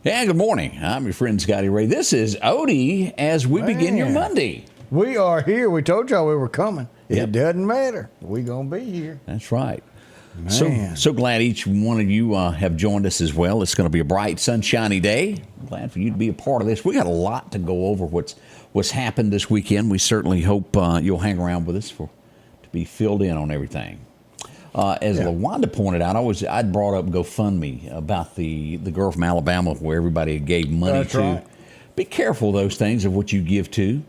Yeah, good morning. I'm your friend Scotty Ray. This is Odie as we begin your Monday. We are here. We told y'all we were coming. Yep. It doesn't matter. We're going to be here. That's right. Man. So glad each one of you have joined us as well. It's going to be a bright, sunshiny day. Glad for you to be a part of this. We got a lot to go over what's happened this weekend. We certainly hope you'll hang around with us to be filled in on everything. As LaWanda pointed out, I'd brought up GoFundMe about the girl from Alabama where everybody gave money That's to. right. Be careful of those things of what you give to.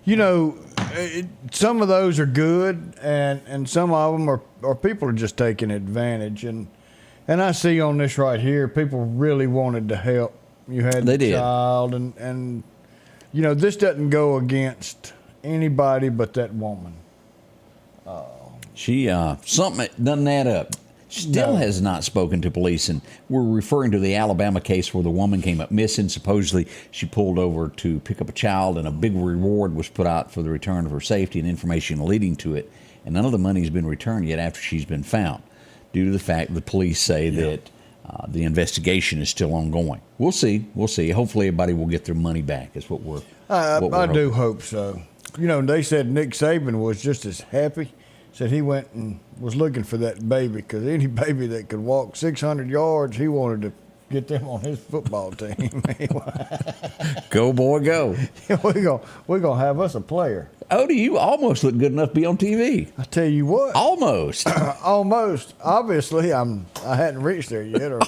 You know, some of those are good, and some of them are people are just taking advantage. And I see on this right here, people really wanted to help. You had the child, and you know, this doesn't go against anybody but that woman. She something doesn't add up. Still has not spoken to police, and we're referring to the Alabama case where the woman came up missing. Supposedly, she pulled over to pick up a child, and a big reward was put out for the return of her safety and information leading to it. And none of the money has been returned yet after she's been found, due to the fact the police say that the investigation is still ongoing. We'll see. We'll see. Hopefully, everybody will get their money back. Is what we're. I do hope so. You know, they said Nick Saban was just as happy. Said he went and was looking for that baby because any baby that could walk 600 yards, he wanted to get them on his football team. Go, boy, go. We're gonna have us a player. Odie, you almost look good enough to be on TV. I tell you what. Almost. Almost. Obviously, I hadn't reached there yet, or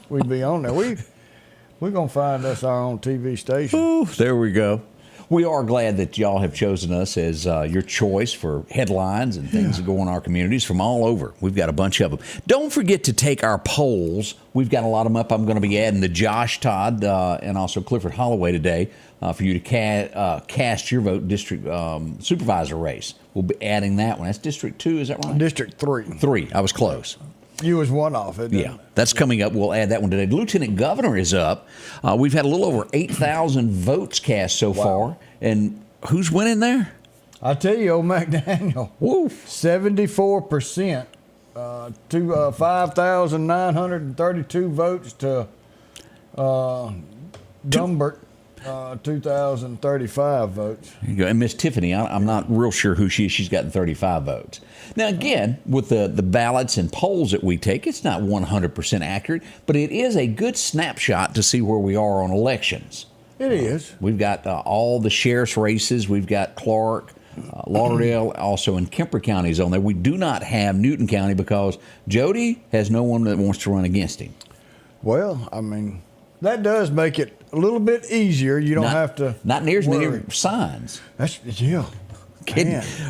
we'd be on there. We're gonna find us our own TV station. Ooh, there we go. We are glad that y'all have chosen us as your choice for headlines and things that go on in our communities from all over. We've got a bunch of them. Don't forget to take our polls. We've got a lot of them up. I'm going to be adding the Josh Todd and also Clifford Holloway today for you to cast your vote district supervisor race. We'll be adding that one. That's District 2, is that right? District 3. 3. I was close. You was one off it. Yeah, that's coming up. We'll add that one today. The Lieutenant Governor is up. We've had a little over 8,000 votes cast so far. And who's winning there? I tell you, old McDaniel. Woo. 74% to 5,932 votes to Gumbert. 2,035 votes. There you go. And Miss Tiffany, I'm not real sure who she is. She's gotten 35 votes. Now, again, with the ballots and polls that we take, it's not 100% accurate, but it is a good snapshot to see where we are on elections. It is. We've got all the sheriff's races. We've got Clark, Lauderdale, also in Kemper counties on there. We do not have Newton County because Jody has no one that wants to run against him. Well, I mean, that does make it a little bit easier. You don't have to. Not near as many signs.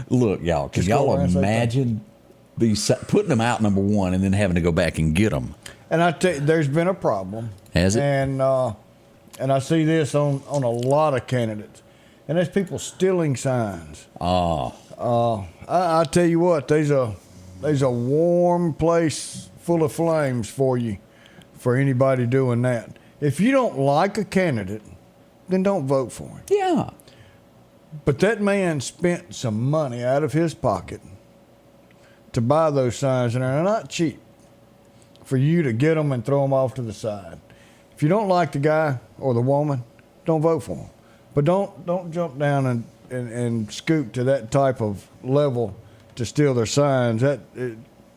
Look, y'all, can y'all imagine putting them out, number one, and then having to go back and get them? And I tell you, there's been a problem. Has it? And I see this on a lot of candidates. And there's people stealing signs. I tell you what, there's a warm place full of flames for you, for anybody doing that. If you don't like a candidate, then don't vote for him. Yeah. But that man spent some money out of his pocket to buy those signs, and they're not cheap, for you to get them and throw them off to the side. If you don't like the guy or the woman, don't vote for him. But don't jump down and scoot to that type of level to steal their signs.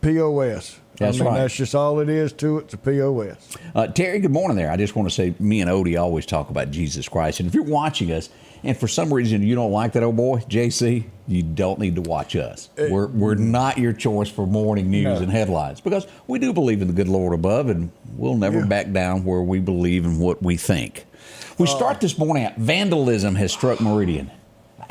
POS. That's right. That's just all it is to it. It's a POS. Terry, good morning there. I just want to say me and Odie always talk about Jesus Christ. And if you're watching us and for some reason you don't like that old boy, JC, you don't need to watch us. We're not your choice for morning news and headlines because we do believe in the good Lord above and we'll never back down where we believe in what we think. We start this morning out. Vandalism has struck Meridian.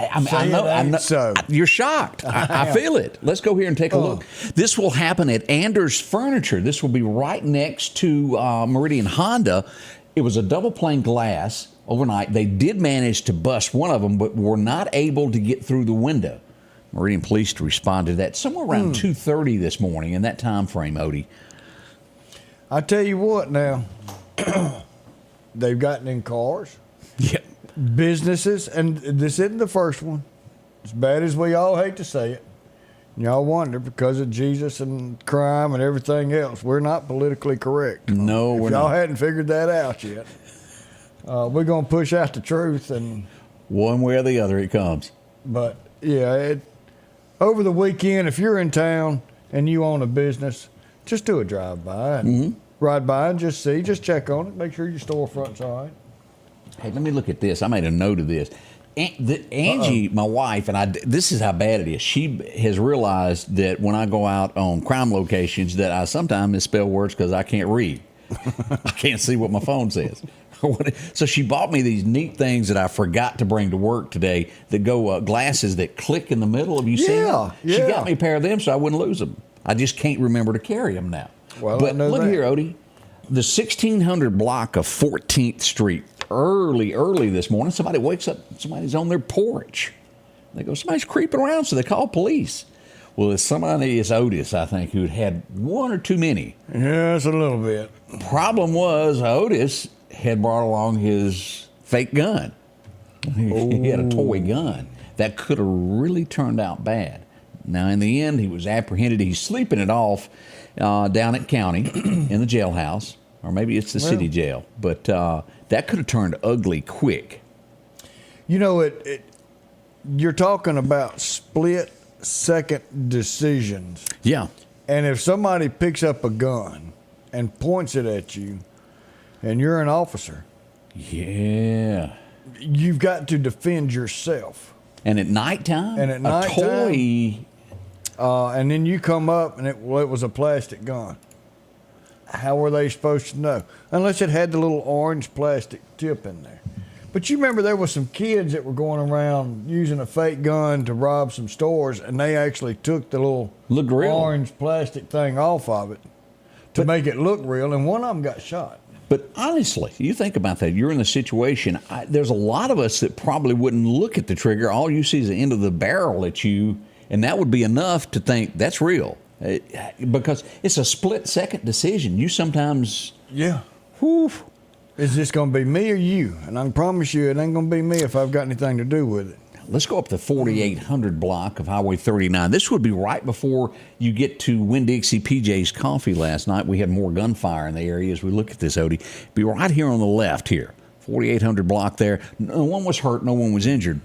I know. So. You're shocked. I feel it. Let's go here and take a look. This will happen at Anders Furniture. This will be right next to Meridian Honda. It was a double pane glass overnight. They did manage to bust one of them, but were not able to get through the window. Meridian Police responded to that somewhere around 2:30 this morning in that time frame, Odie. I tell you what now, they've gotten in cars. Yeah. Businesses, and this isn't the first one, as bad as we all hate to say it. Y'all wonder, because of Jesus and crime and everything else, we're not politically correct. No, if we're y'all not. hadn't figured that out yet, we're going to push out the truth. And One way or the other, it comes. But, yeah, over the weekend, if you're in town and you own a business, just do a drive-by and ride by and just check on it, make sure your storefront's all right. Hey, let me look at this. I made a note of this. Angie, my wife, and this is how bad it is. She has realized that when I go out on crime locations that I sometimes misspell words because I can't read. I can't see what my phone says. So she bought me these neat things that I forgot to bring to work today that go glasses that click in the middle. Have you seen them? Yeah. She got me a pair of them so I wouldn't lose them. I just can't remember to carry them now. Well, but I know look that. here, Odie. The 1600 block of 14th Street, early this morning, somebody wakes up, somebody's on their porch. They go, somebody's creeping around, so they call police. Well, it's Otis, I think, who'd had one or too many. Yeah, it's a little bit. Problem was, Otis had brought along his fake gun. He had a toy gun. That could have really turned out bad. Now, in the end, he was apprehended. He's sleeping it off down at County in the jailhouse, or maybe it's the city jail. But that could have turned ugly quick. You know, you're talking about split-second decisions. Yeah. And if somebody picks up a gun and points it at you, and you're an officer, Yeah. you've got to defend yourself. And at nighttime, a toy. And then you come up and it was a plastic gun. How were they supposed to know? Unless it had the little orange plastic tip in there. But you remember there was some kids that were going around using a fake gun to rob some stores, and they actually took the little Looked real. orange plastic thing off of it to make it look real, and one of them got shot. But honestly, you think about that. You're in the situation. There's a lot of us that probably wouldn't look at the trigger. All you see is the end of the barrel at you, and that would be enough to think that's real. Because it's a split-second decision. You sometimes... Yeah. Whew. Is this going to be me or you? And I can promise you it ain't going to be me if I've got anything to do with it. Let's go up the 4800 block of Highway 39. This would be right before you get to Winn-Dixie PJ's Coffee last night. We had more gunfire in the area as we look at this, Odie. Be right here on the left here. 4800 block there. No one was hurt. No one was injured.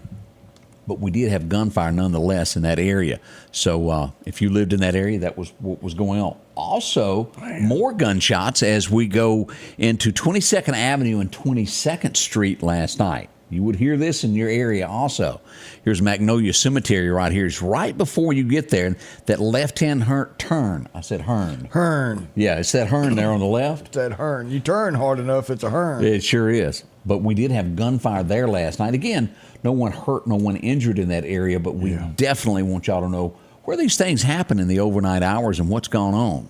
But we did have gunfire nonetheless in that area. So if you lived in that area, that was what was going on. Also, more gunshots as we go into 22nd Avenue and 22nd Street last night. You would hear this in your area also. Here's Magnolia Cemetery right here. It's right before you get there. That left-hand turn. I said Hearn. Hearn. Yeah, it's that Hearn there on the left. It's that Hearn. You turn hard enough, it's a Hearn. It sure is. But we did have gunfire there last night. Again, no one hurt, no one injured in that area, but we definitely want y'all to know where these things happen in the overnight hours and what's going on.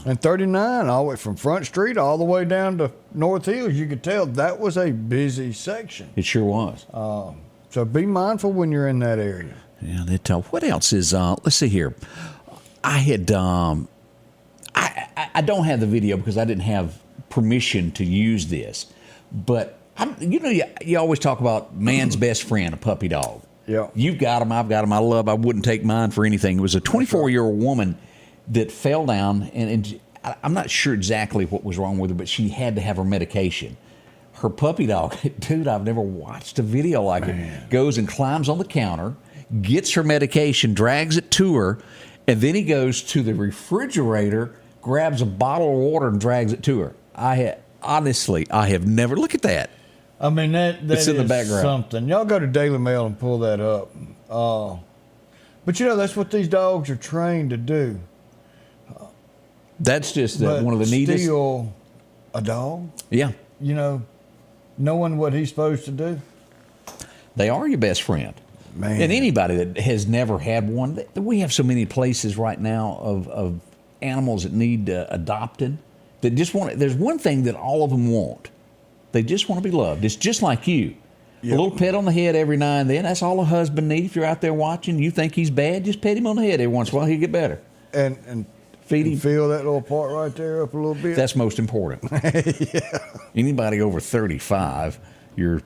And 39, all the way from Front Street all the way down to North Hills, you could tell that was a busy section. It sure was. So be mindful when you're in that area. Yeah, they tell. What else is? Let's see here. I had. I don't have the video because I didn't have permission to use this, but you always talk about man's best friend, a puppy dog. Yeah. You've got him. I've got him. I wouldn't take mine for anything. It was a 24-year-old woman that fell down, and I'm not sure exactly what was wrong with her, but she had to have her medication. Her puppy dog, dude, I've never watched a video like it, goes and climbs on the counter, gets her medication, drags it to her, and then he goes to the refrigerator, grabs a bottle of water, and drags it to her. Honestly, I have never. Look at that. I mean, that It's in the is background. something. Y'all go to Daily Mail and pull that up. But, that's what these dogs are trained to do. That's just But one of the neatest. still, a dog, Yeah, knowing what he's supposed to do. they are your best friend. Man. And anybody that has never had one, we have so many places right now of animals that need adopted. That just want. There's one thing that all of them want. They just want to be loved. It's just like you. Yep. A little pet on the head every now and then. That's all a husband needs. If you're out there watching, you think he's bad, just pet him on the head every once in a while. He'll get better. And Feed him. feel that little part right there up a little bit. That's most important. Anybody over 35, your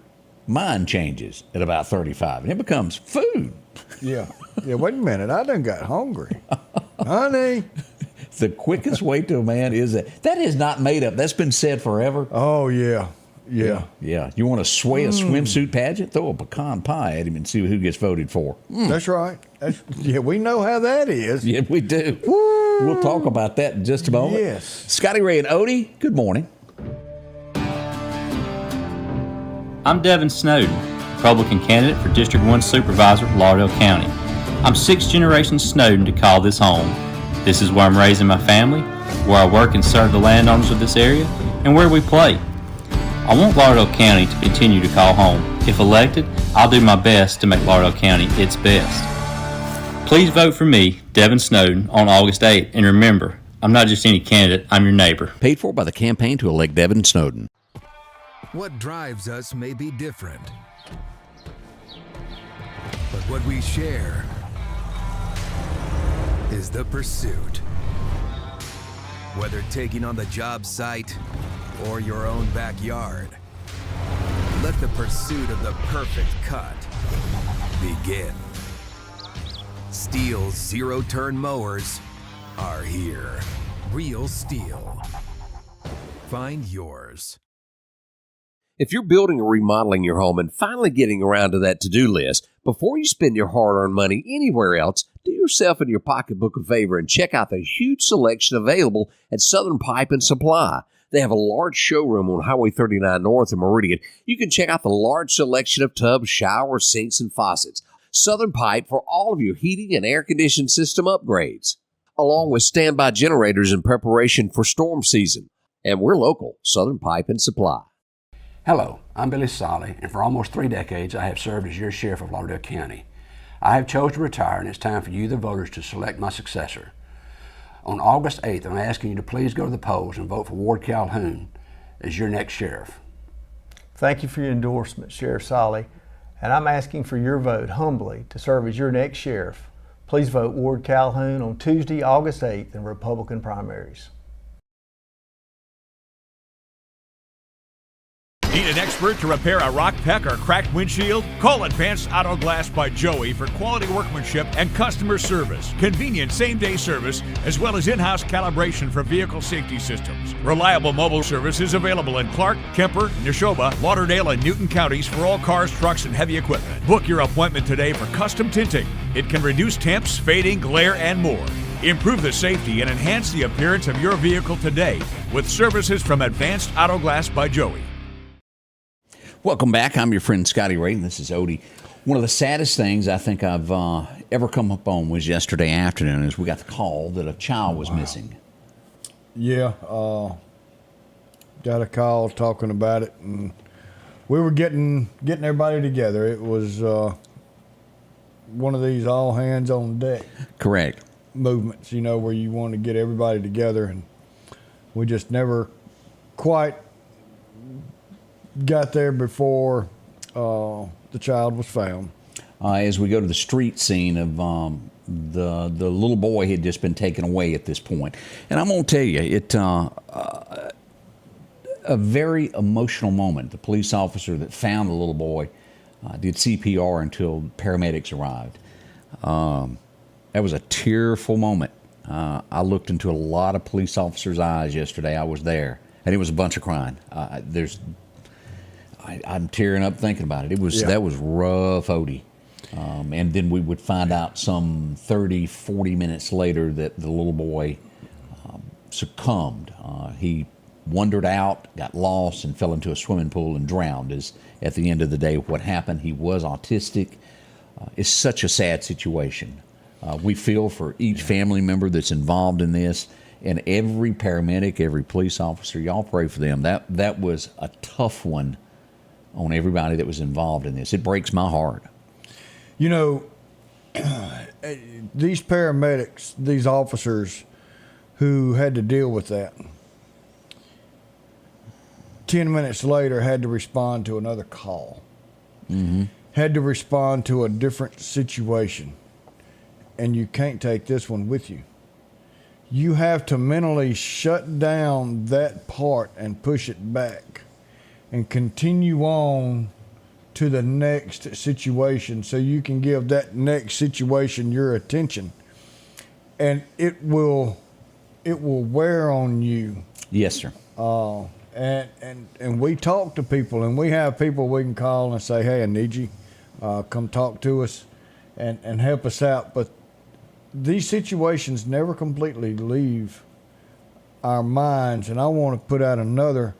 mind changes at about 35, and it becomes food. Yeah. Yeah, wait a minute. I done got hungry. Honey. The quickest way to a man is that. That is not made up. That's been said forever. Oh, yeah. Yeah. Yeah. You want to sway a swimsuit pageant? Throw a pecan pie at him and see who gets voted for. That's right. Yeah, we know how that is. Yeah, we do. Woo. We'll talk about that in just a moment. Yes. Scotty Ray and Odie, good morning. I'm Devin Snowden, Republican candidate for District 1 Supervisor, Lauderdale County. I'm 6th generation Snowden to call this home. This is where I'm raising my family, where I work and serve the landowners of this area, and where we play. I want Lauderdale County to continue to call home. If elected, I'll do my best to make Lauderdale County its best. Please vote for me, Devin Snowden, on August 8th, and remember, I'm not just any candidate, I'm your neighbor. Paid for by the campaign to elect Devin Snowden. What drives us may be different, but what we share is the pursuit. Whether taking on the job site or your own backyard, let the pursuit of the perfect cut begin. Steel's zero-turn mowers are here. Real Steel. Find yours. If you're building or remodeling your home and finally getting around to that to-do list, before you spend your hard-earned money anywhere else, do yourself and your pocketbook a favor and check out the huge selection available at Southern Pipe and Supply. They have a large showroom on Highway 39 North in Meridian. You can check out the large selection of tubs, showers, sinks, and faucets. Southern Pipe for all of your heating and air conditioning system upgrades, along with standby generators in preparation for storm season. And we're local, Southern Pipe and Supply. Hello, I'm Billy Solly, and for almost 3 decades I have served as your sheriff of Lauderdale County. I have chosen to retire, and it's time for you, the voters, to select my successor. On August 8th, I'm asking you to please go to the polls and vote for Ward Calhoun as your next sheriff. Thank you for your endorsement, Sheriff Solly, and I'm asking for your vote humbly to serve as your next sheriff. Please vote Ward Calhoun on Tuesday, August 8th in Republican primaries. Need an expert to repair a rock peck or cracked windshield? Call Advanced Auto Glass by Joey for quality workmanship and customer service. Convenient same-day service, as well as in-house calibration for vehicle safety systems. Reliable mobile service is available in Clark, Kemper, Neshoba, Lauderdale, and Newton counties for all cars, trucks, and heavy equipment. Book your appointment today for custom tinting. It can reduce temps, fading, glare, and more. Improve the safety and enhance the appearance of your vehicle today with services from Advanced Auto Glass by Joey. Welcome back. I'm your friend Scotty Ray, and this is Odie. One of the saddest things I think I've ever come up on was yesterday afternoon as we got the call that a child was missing. Yeah, got a call talking about it, and we were getting everybody together. It was one of these all hands on deck. Correct. Movements, where you want to get everybody together, and we just never quite got there before the child was found. As we go to the street scene of the little boy had just been taken away at this point. And I'm going to tell you, a very emotional moment. The police officer that found the little boy did CPR until paramedics arrived. That was a tearful moment. I looked into a lot of police officers' eyes yesterday. I was there, and it was a bunch of crying. I'm tearing up thinking about it. That was rough, Odie. And then we would find out some 30, 40 minutes later that the little boy succumbed. He wandered out, got lost, and fell into a swimming pool and drowned. Is at the end of the day what happened. He was autistic. It's such a sad situation. We feel for each family member that's involved in this, and every paramedic, every police officer. Y'all pray for them. That was a tough one on everybody that was involved in this. It breaks my heart. These paramedics, these officers who had to deal with that, 10 minutes later had to respond to another call. Mm-hmm. Had to respond to a different situation. And you can't take this one with you. You have to mentally shut down that part and push it back and continue on to the next situation so you can give that next situation your attention. And it will wear on you. Yes, sir. And we talk to people, and we have people we can call and say, hey, I need you. Come talk to us and help us out. But these situations never completely leave our minds. And I want to put out another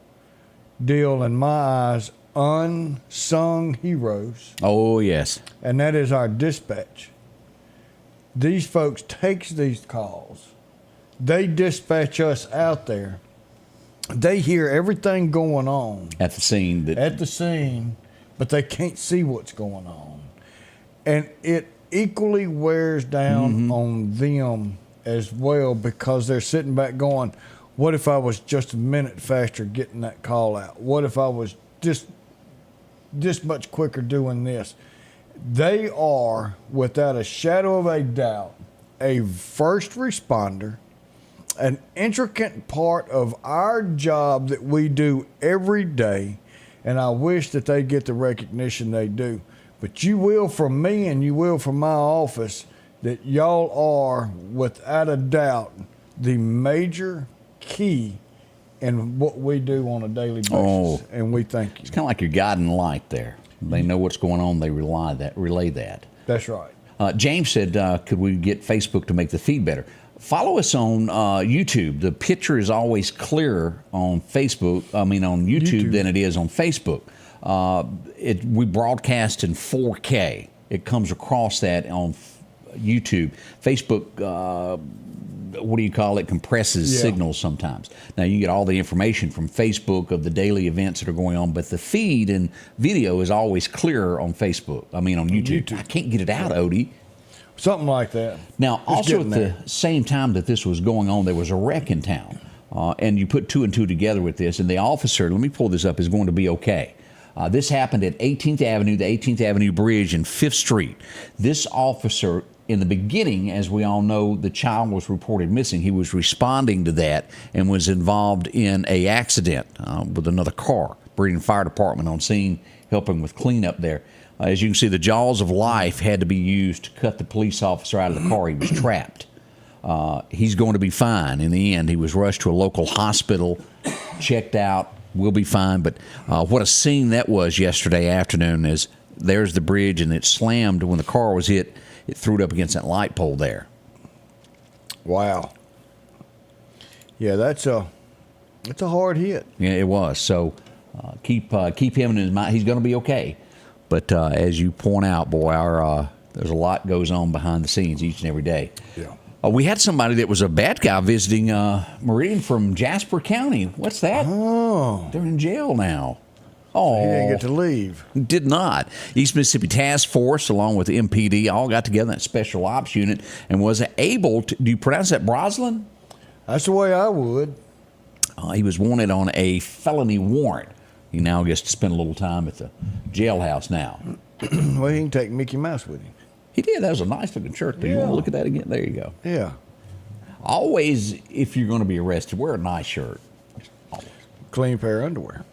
deal in my eyes, unsung heroes. Oh, yes. And that is our dispatch. These folks takes these calls. They dispatch us out there. They hear everything going on At the scene. But they can't see what's going on. And it equally wears down on them as well, because they're sitting back going, what if I was just a minute faster getting that call out? What if I was just this much quicker doing this? They are, without a shadow of a doubt, a first responder, an intricate part of our job that we do every day, and I wish that they get the recognition they do. But you will from me, and you will from my office, that y'all are, without a doubt, the major key in what we do on a daily basis. And we thank you. It's kind of like your guiding light there. They know what's going on. They relay that. That's right. James said, could we get Facebook to make the feed better? Follow us on YouTube. The picture is always clearer on YouTube than it is on Facebook. We broadcast in 4K. It comes across that on YouTube. Facebook, compresses signals sometimes. Now, you get all the information from Facebook of the daily events that are going on, but the feed and video is always clearer on Facebook. On YouTube. I can't get it out, Odie. Something like that. Now, also at the same time that this was going on, there was a wreck in town. And you put two and two together with this, and the officer, let me pull this up, is going to be okay. This happened at 18th Avenue, the 18th Avenue Bridge and 5th Street. This officer, in the beginning, as we all know, the child was reported missing. He was responding to that and was involved in an accident with another car. Meridian Fire Department on scene, helping with cleanup there. As you can see, the jaws of life had to be used to cut the police officer out of the car. He was trapped. He's going to be fine in the end. He was rushed to a local hospital, checked out, will be fine. But what a scene that was yesterday afternoon. Is there's the bridge, and it slammed when the car was hit. It threw it up against that light pole there. Wow. Yeah, that's a hard hit. Yeah, it was. So keep him in his mind. He's going to be okay. But as you point out, boy, there's a lot goes on behind the scenes each and every day. Yeah. We had somebody that was a bad guy visiting Meridian from Jasper County. What's that? Oh. They're in jail now. Oh. He didn't get to leave. Did not. East Mississippi Task Force, along with the MPD, all got together in that special ops unit and was able to, do you pronounce that Broslin? That's the way I would. He was wanted on a felony warrant. He now gets to spend a little time at the jailhouse now. Well, he can take Mickey Mouse with him. He did. That was a nice looking shirt there. You want to look at that again? There you go. Yeah. Always, if you're going to be arrested, wear a nice shirt. Always. Clean pair of underwear.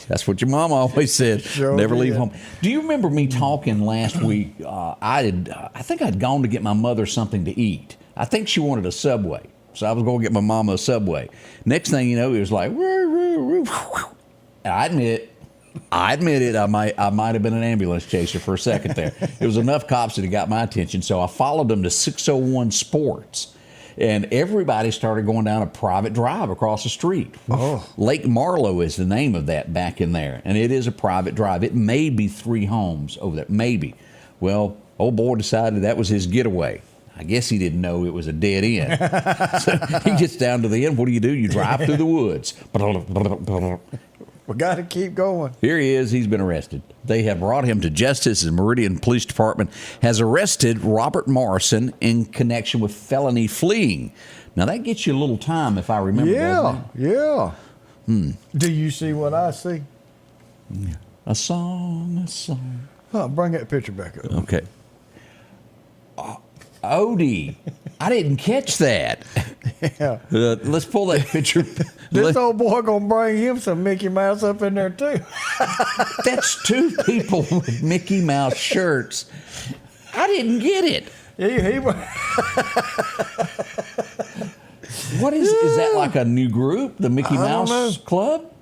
That's what your mom always said. Sure Never did. leave home. Do you remember me talking last week? I think I'd gone to get my mother something to eat. I think she wanted a Subway. So I was going to get my mama a Subway. Next thing you know, it was like, and I admit it. I might have been an ambulance chaser for a second there. It was enough cops that it got my attention. So I followed them to 601 Sports. And everybody started going down a private drive across the street. Oh. Lake Marlowe is the name of that back in there. And it is a private drive. It may be 3 homes over there. Maybe. Well, old boy decided that was his getaway. I guess he didn't know it was a dead end. So he gets down to the end. What do? You drive through the woods. We got to keep going. Here he is. He's been arrested. They have brought him to justice. The Meridian Police Department has arrested Robert Morrison in connection with felony fleeing. Now, that gets you a little time, if I remember. Yeah. Do you see what I see? A song. Oh, bring that picture back up. Okay. Odie, I didn't catch that. Yeah. Let's pull that picture. This old boy gonna bring him some Mickey Mouse up in there too. That's two people with Mickey Mouse shirts. I didn't get it. He What is that like a new group? The Mickey Mouse Club?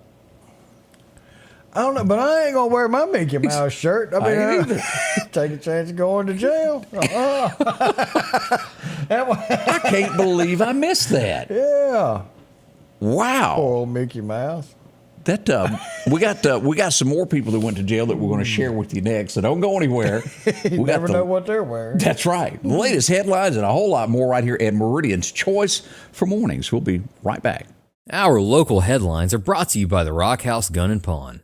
I don't know, but I ain't gonna wear my Mickey Mouse shirt. I ain't mean, take a chance of going to jail. I can't believe I missed that. Yeah. Wow. Poor old Mickey Mouse. That we got some more people that went to jail that we're going to share with you next. So don't go anywhere. You never know what they're wearing. That's right. The latest headlines and a whole lot more right here at Meridian's Choice for Mornings. We'll be right back. Our local headlines are brought to you by the Rock House Gun and Pawn.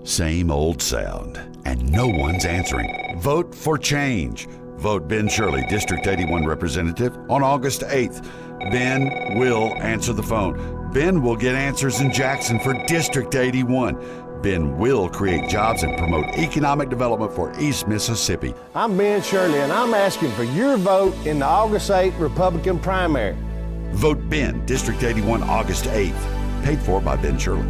Same old sound, and no one's answering. Vote for change. Vote Ben Shirley, District 81 representative, on August 8th. Ben will answer the phone. Ben will get answers in Jackson for District 81. Ben will create jobs and promote economic development for East Mississippi. I'm Ben Shirley, and I'm asking for your vote in the August 8th Republican primary. Vote Ben, District 81, August 8th. Paid for by Ben Shirley.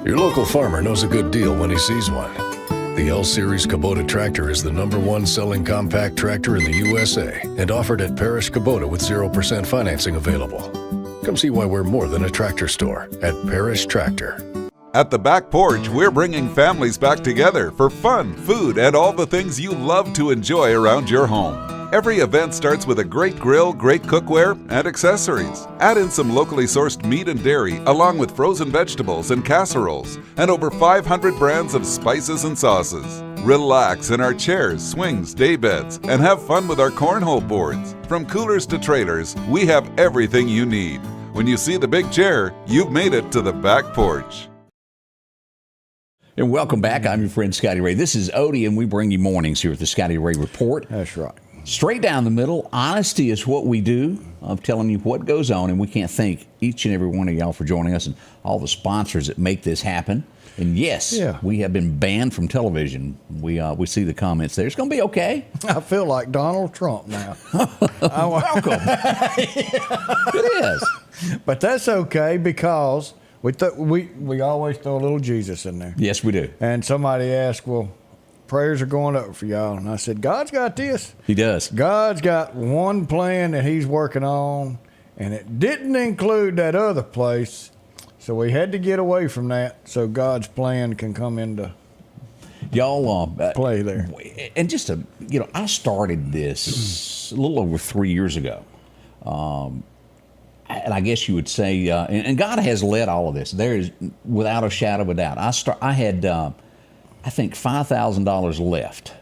Your local farmer knows a good deal when he sees one. The L-Series Kubota tractor is the #1 selling compact tractor in the USA and offered at Parish Kubota with 0% financing available. Come see why we're more than a tractor store at Parish Tractor. At the Back Porch, we're bringing families back together for fun, food, and all the things you love to enjoy around your home. Every event starts with a great grill, great cookware, and accessories. Add in some locally sourced meat and dairy, along with frozen vegetables and casseroles, and over 500 brands of spices and sauces. Relax in our chairs, swings, daybeds, and have fun with our cornhole boards. From coolers to trailers, we have everything you need. When you see the big chair, you've made it to the Back Porch. And welcome back. I'm your friend Scotty Ray. This is Odie, and we bring you mornings here at the Scotty Ray Report. That's right. Straight down the middle. Honesty is what we do. I'm telling you what goes on, and we can't thank each and every one of y'all for joining us and all the sponsors that make this happen. And yes, we have been banned from television. We see the comments there. It's going to be okay. I feel like Donald Trump now. Welcome. It is. But that's okay because we always throw a little Jesus in there. Yes, we do. And somebody asked, well, prayers are going up for y'all. And I said, God's got this. He does. God's got one plan that he's working on, and it didn't include that other place. So we had to get away from that so God's plan can come into y'all play there. And just I started this a little over 3 years ago. And I guess you would say, and God has led all of this. There is, without a shadow of a doubt. I had, I think, $5,000 left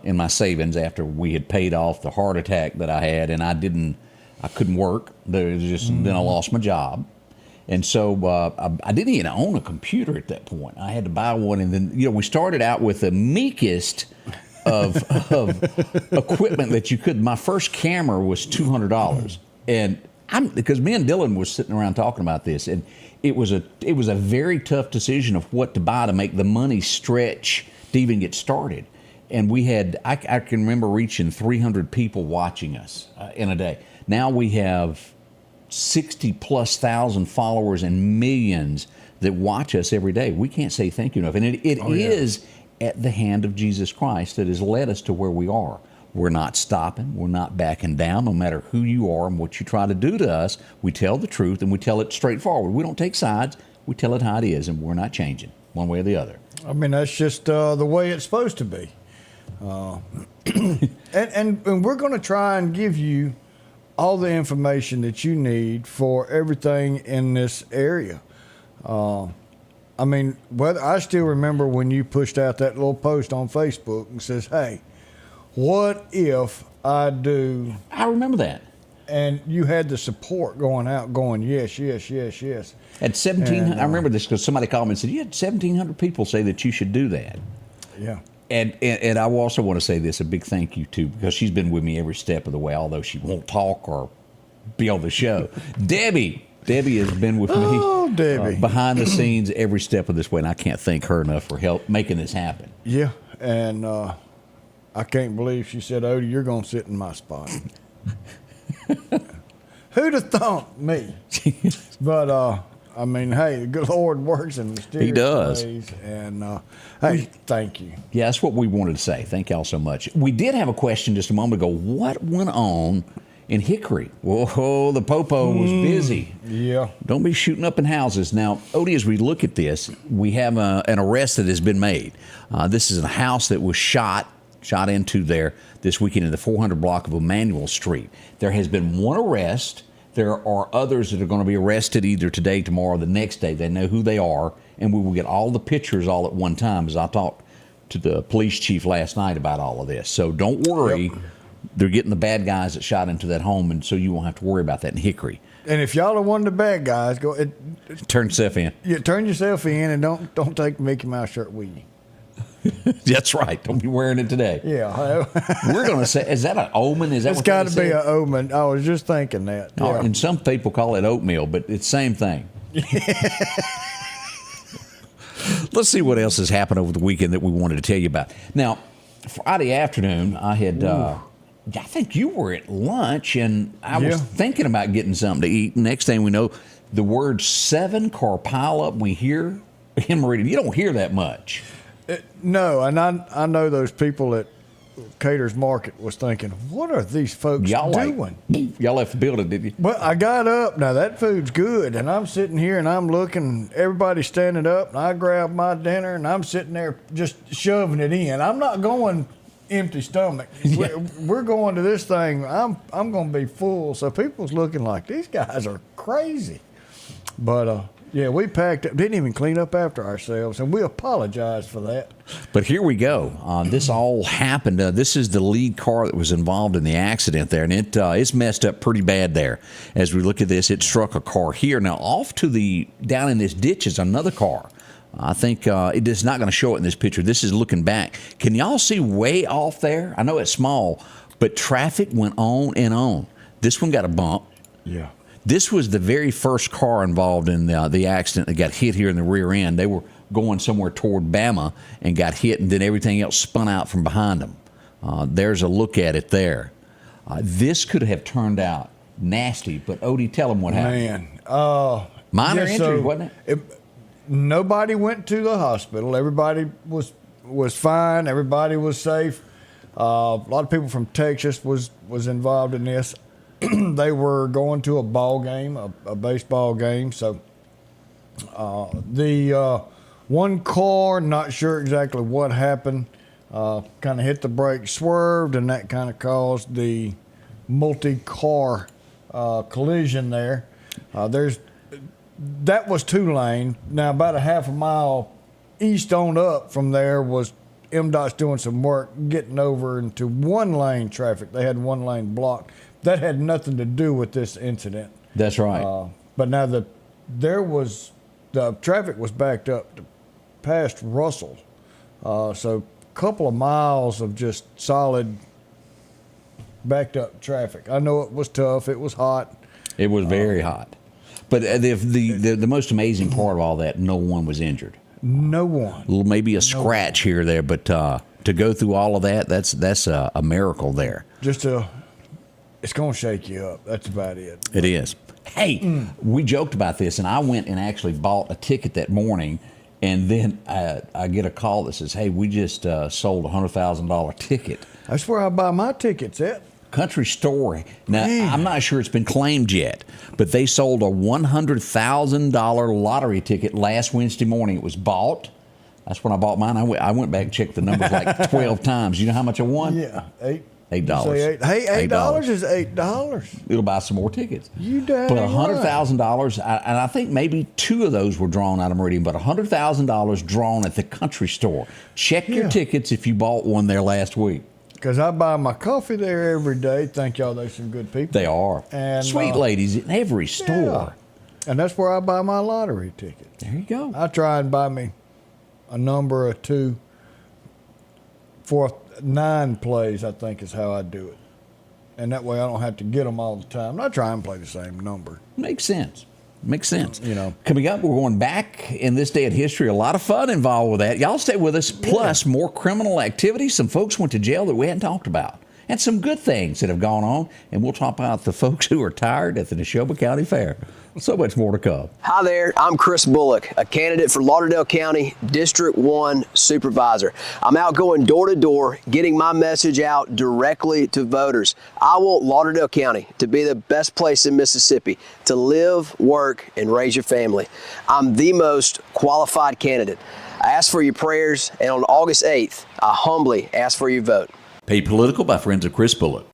in my savings after we had paid off the heart attack that I had, and I couldn't work. Then I lost my job, and so I didn't even own a computer at that point. I had to buy one, and then we started out with the meekest of equipment that you could. My first camera was $200, and because me and Dylan was sitting around talking about this, and it was a very tough decision of what to buy to make the money stretch to even get started. And we had, I can remember reaching 300 people watching us in a day. Now we have 60+ thousand followers and millions that watch us every day. We can't say thank you enough. And it is at the hand of Jesus Christ that has led us to where we are. We're not stopping. We're not backing down. No matter who you are and what you try to do to us, we tell the truth and we tell it straightforward. We don't take sides. We tell it how it is, and we're not changing one way or the other. I mean, that's just the way it's supposed to be. And we're going to try and give you all the information that you need for everything in this area. I mean, I still remember when you pushed out that little post on Facebook and says, hey, what if I do? I remember that. And you had the support going out, going, yes, yes, yes, yes. At 1,700, I remember this because somebody called me and said, you had 1,700 people say that you should do that. Yeah. And I also want to say this, a big thank you to, because she's been with me every step of the way, although she won't talk or be on the show. Debbie has been with me behind the scenes every step of this way, and I can't thank her enough for help making this happen. Yeah, and I can't believe she said, Odie, you're going to sit in my spot. Who'd have thought? Me. But, I mean, hey, the good Lord works in mysterious ways. And, hey, thank you. Yeah, that's what we wanted to say. Thank y'all so much. We did have a question just a moment ago. What went on in Hickory? Whoa, the popo was busy. Yeah. Don't be shooting up in houses. Now, Odie, as we look at this, we have an arrest that has been made. This is a house that was shot into there this weekend in the 400 block of Emmanuel Street. There has been one arrest. There are others that are going to be arrested either today, tomorrow, or the next day. They know who they are, and we will get all the pictures all at one time, as I talked to the police chief last night about all of this. So don't worry. Yep. They're getting the bad guys that shot into that home, and so you won't have to worry about that in Hickory. And if y'all are one of the bad guys, go turn yourself in. Yeah, turn yourself in, and don't take Mickey Mouse shirt with you. That's right. Don't be wearing it today. Yeah. We're going to say, is that an omen? Is that it's got to be an omen. I was just thinking that. Yeah. And some people call it oatmeal, but it's the same thing. Let's see what else has happened over the weekend that we wanted to tell you about. Now, Friday afternoon, I had, I think you were at lunch, and I was thinking about getting something to eat. Next thing we know, the word 7-car pileup we hear in Meridian. You don't hear that much. No, and I know those people at Cater's Market was thinking, what are these folks doing? Y'all left the building, did you? Well, I got up. Now, that food's good, and I'm sitting here, and I'm looking. Everybody's standing up, and I grab my dinner, and I'm sitting there just shoving it in. I'm not going empty stomach. We're going to this thing. I'm going to be full, so people's looking like, these guys are crazy. But, yeah, we packed up, didn't even clean up after ourselves, and we apologize for that. But here we go. This all happened. This is the lead car that was involved in the accident there, and it's messed up pretty bad there. As we look at this, it struck a car here. Now, off to down in this ditch is another car. I think it is not going to show it in this picture. This is looking back. Can y'all see way off there? I know it's small, but traffic went on and on. This one got a bump. Yeah. This was the very first car involved in the accident that got hit here in the rear end. They were going somewhere toward Bama and got hit, and then everything else spun out from behind them. There's a look at it there. This could have turned out nasty, but Odie, tell them what happened. Man. Minor injuries, wasn't it? Nobody went to the hospital. Everybody was fine. Everybody was safe. A lot of people from Texas was involved in this. They were going to a ball game, a baseball game. So the one car, not sure exactly what happened, kind of hit the brakes, swerved, and that kind of caused the multi-car collision there. That was 2-lane. Now, about a half a mile east on up from there was MDOT's doing some work getting over into 1-lane traffic. They had 1 lane blocked. That had nothing to do with this incident. That's right. But now the traffic was backed up past Russell. So a couple of miles of just solid backed up traffic. I know it was tough. It was hot. It was very hot. But the most amazing part of all that, no one was injured. No one. Maybe a scratch here or there, but to go through all of that, that's a miracle there. It's going to shake you up. That's about it. It is. Hey, we joked about this, and I went and actually bought a ticket that morning, and then I get a call that says, hey, we just sold a $100,000 ticket. That's where I buy my tickets at. Country Story. Now, I'm not sure it's been claimed yet, but they sold a $100,000 lottery ticket last Wednesday morning. It was bought. That's when I bought mine. I went back and checked the numbers like 12 times. You know how much I won? Yeah, $8. $8. $8 is $8. It'll buy some more tickets. You dang But $100,000, and I think maybe 2 of those were drawn out of Meridian, but $100,000 drawn at the Country Store. Check your tickets if you bought one there last week. Because I buy my coffee there every day. Thank y'all, they're some good people. They are. And, sweet ladies in every store. Yeah. And that's where I buy my lottery ticket. There you go. I try and buy me a number or 2 9 plays, I think, is how I do it. And that way I don't have to get them all the time. I try and play the same number. Makes sense. Makes sense. You know. Coming up, we're going back in this day in history. A lot of fun involved with that. Y'all stay with us. Plus, more criminal activity. Some folks went to jail that we hadn't talked about. And some good things that have gone on. And we'll talk about the folks who are tired at the Neshoba County Fair. So much more to come. Hi there, I'm Chris Bullock, a candidate for Lauderdale County District 1 Supervisor. I'm out going door to door, getting my message out directly to voters. I want Lauderdale County to be the best place in Mississippi to live, work, and raise your family. I'm the most qualified candidate. I ask for your prayers, and on August 8th, I humbly ask for your vote. Paid Political by friends of Chris Bullock.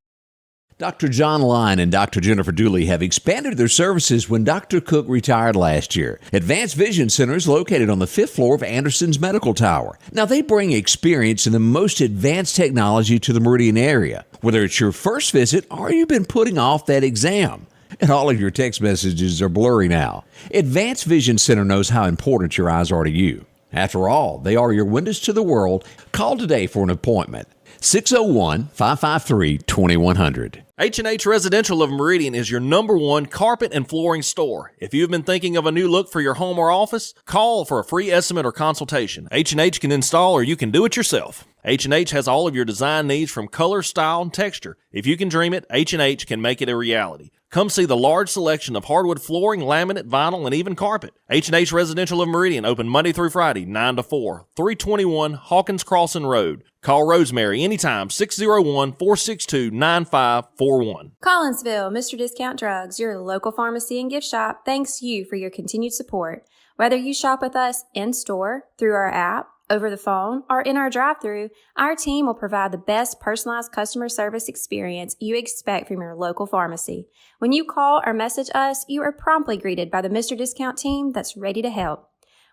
Dr. John Line and Dr. Jennifer Dooley have expanded their services when Dr. Cook retired last year. Advanced Vision Center is located on the 5th floor of Anderson's Medical Tower. Now, they bring experience in the most advanced technology to the Meridian area. Whether it's your first visit or you've been putting off that exam, and all of your text messages are blurry now. Advanced Vision Center knows how important your eyes are to you. After all, they are your windows to the world. Call today for an appointment. 601-553-2100. H&H Residential of Meridian is your #1 carpet and flooring store. If you've been thinking of a new look for your home or office, call for a free estimate or consultation. H&H can install or you can do it yourself. H&H has all of your design needs from color, style, and texture. If you can dream it, H&H can make it a reality. Come see the large selection of hardwood flooring, laminate, vinyl, and even carpet. H&H Residential of Meridian, open Monday through Friday, 9 to 4, 321 Hawkins Crossing Road. Call Rosemary anytime, 601-462-9541. Collinsville, Mr. Discount Drugs, your local pharmacy and gift shop, thanks you for your continued support. Whether you shop with us in-store, through our app, over the phone, or in our drive-thru, our team will provide the best personalized customer service experience you expect from your local pharmacy. When you call or message us, you are promptly greeted by the Mr. Discount team that's ready to help.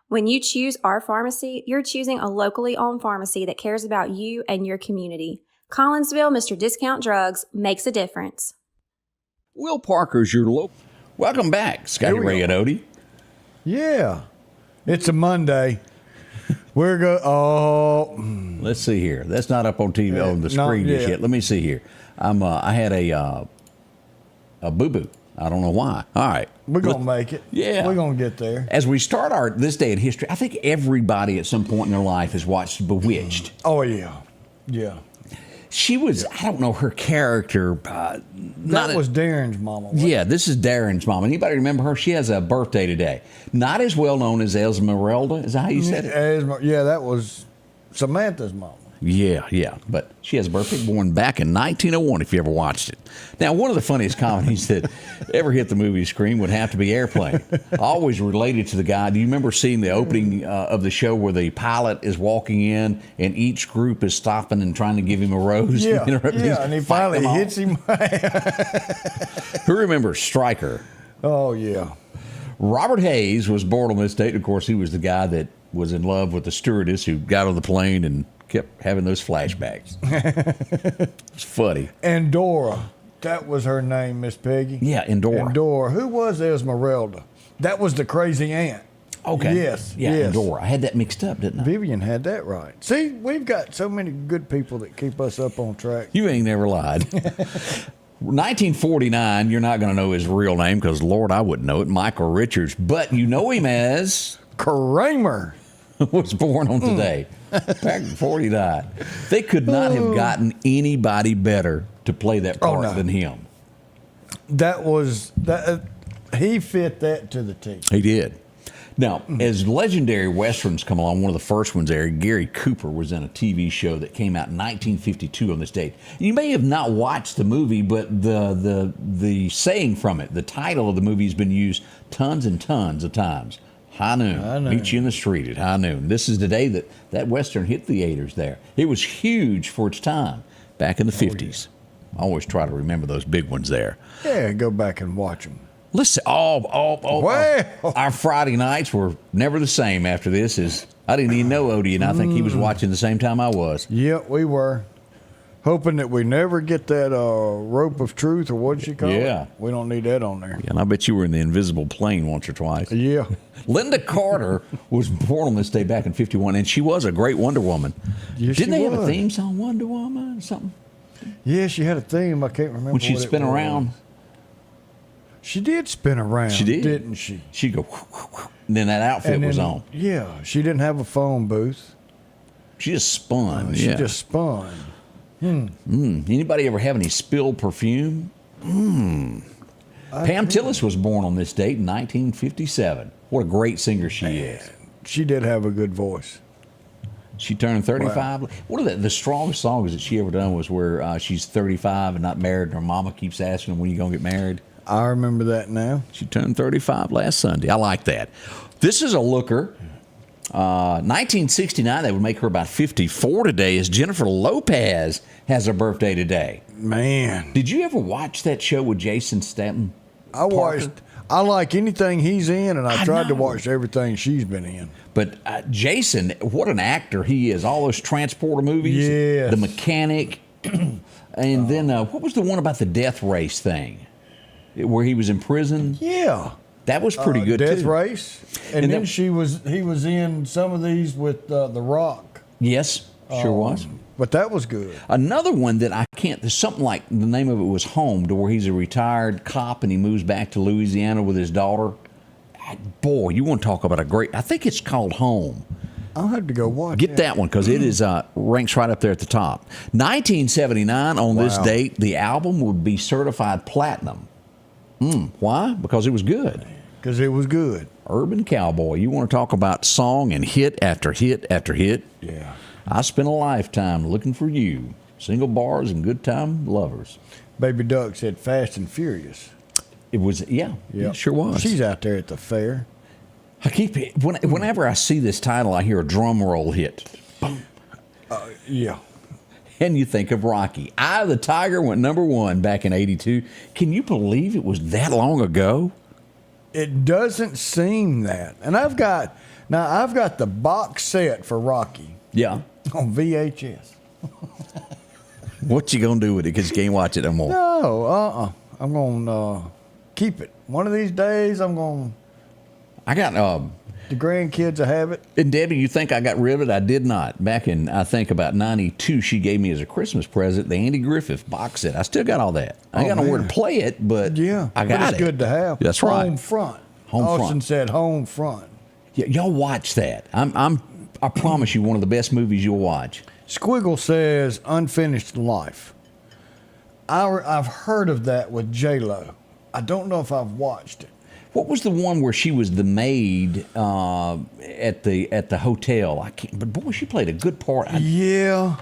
When you choose our pharmacy, you're choosing a locally owned pharmacy that cares about you and your community. Collinsville, Mr. Discount Drugs makes a difference. Will Parker's your local. Welcome back, Scotty Ray and Odie. Yeah, it's a Monday. Let's see here. That's not up on TV on the screen just yet. Let me see here. I had a boo-boo. I don't know why. All right. We're going to make it. Yeah. We're going to get there. As we start this day in history, I think everybody at some point in their life has watched Bewitched. Oh, yeah. Yeah. She was, I don't know her character. That was Darren's mama. Yeah, this is Darren's mama. Anybody remember her? She has a birthday today. Not as well known as Esmeralda. Is that how you said it? Yeah, that was Samantha's mama. Yeah. But she has a birthday, born back in 1901, if you ever watched it. Now, one of the funniest comedies that ever hit the movie screen would have to be Airplane. Always related to the guy. Do you remember seeing the opening of the show where the pilot is walking in and each group is stopping and trying to give him a rose? Yeah, and he finally hits him. Who remembers Stryker? Oh, yeah. Robert Hayes was born on this date. Of course, he was the guy that was in love with the stewardess who got on the plane and kept having those flashbacks. It's funny. Endora. That was her name, Miss Peggy. Yeah, Endora. Endora. Who was Esmeralda? That was the crazy aunt. Okay. Yes. Yeah, Endora. I had that mixed up, didn't I? Vivian had that right. See, we've got so many good people that keep us up on track. You ain't never lied. 1949, you're not going to know his real name because, Lord, I wouldn't know it, Michael Richards. But you know him as... Kramer. Was born on today. Back in 49. They could not have gotten anybody better to play that part than him. That was... he fit that to the T. He did. Now, as legendary Westerns come along, one of the first ones there, Gary Cooper was in a TV show that came out in 1952 on this date. You may have not watched the movie, but the saying from it, the title of the movie has been used tons and tons of times. High Noon. Meet you in the street at high noon. This is the day that Western hit theaters there. It was huge for its time back in the 50s. I always try to remember those big ones there. Yeah, go back and watch them. Listen, our Friday nights were never the same after this. I didn't even know Odie, and I think he was watching the same time I was. Yeah, we were. Hoping that we never get that rope of truth, or what'd she call it? We don't need that on there. Yeah, and I bet you were in the invisible plane once or twice. Yeah. Linda Carter was born on this day back in 51, and she was a great Wonder Woman. Yes, Didn't they have a was. theme song, Wonder Woman or something? Yeah, she had a theme. I can't remember When she'd what it spin was. around. She did spin around, She did. didn't she? She'd go, and then that outfit And was then- on. Yeah, she didn't have a phone booth. She just spun. She yeah. just spun. Anybody ever have any spilled perfume? Pam Tillis was born on this date in 1957. What a great singer she is. She did have a good voice. She turned 35. Wow. One of the strongest songs that she ever done was where she's 35 and not married, and her mama keeps asking her, when you going to get married? I remember that now. She turned 35 last Sunday. I like that. This is a looker. 1969, that would make her about 54 today, is Jennifer Lopez has her birthday today. Man. Did you ever watch that show with Jason Statham? I watched. I like anything he's in, and I tried to watch everything she's been in. But Jason, what an actor he is. All those transporter movies. Yes. The Mechanic. And then what was the one about the death race thing? Where he was in prison? Yeah. That was pretty good, Death too. Race. And then he was in some of these with The Rock. Yes, sure was. But that was good. Another one that I can't, there's something like, the name of it was Home, to where he's a retired cop and he moves back to Louisiana with his daughter. Boy, you want to talk about a great, I think it's called Home. I'll have to go watch Get that one, because it is ranks right up there at the top. 1979, on this Wow. date, the album would be certified platinum. Why? Because it was good. Because it was good. Urban Cowboy. You want to talk about song and hit after hit after hit? Yeah. I spent a lifetime looking for you. Single bars and good time lovers. Baby Duck said Fast and Furious. It was, yeah, it sure was. She's out there at the fair. I keep whenever I see this title, I hear a drum roll hit. Boom. Yeah. And you think of Rocky. Eye of the Tiger went #1 back in '82. Can you believe it was that long ago? It doesn't seem that. And I've got the box set for Rocky. Yeah. On VHS. What you gonna do with it? Because you can't watch it no more. No, I'm gonna keep it. One of these days, I'm gonna. I got the grandkids will have it. And Debbie, you think I got rid of it? I did not. Back in, I think, about '92, she gave me as a Christmas present the Andy Griffith box set. I still got all that. I ain't got nowhere to play it, but yeah, I got it's it. good to have. That's right. Home front. Home front. Austin said home front. Yeah, y'all watch that. I promise you, one of the best movies you'll watch. Squiggle says Unfinished Life. I've heard of that with J-Lo. I don't know if I've watched it. What was the one where she was the maid at the hotel? I can't. But boy, she played a good part. Yeah.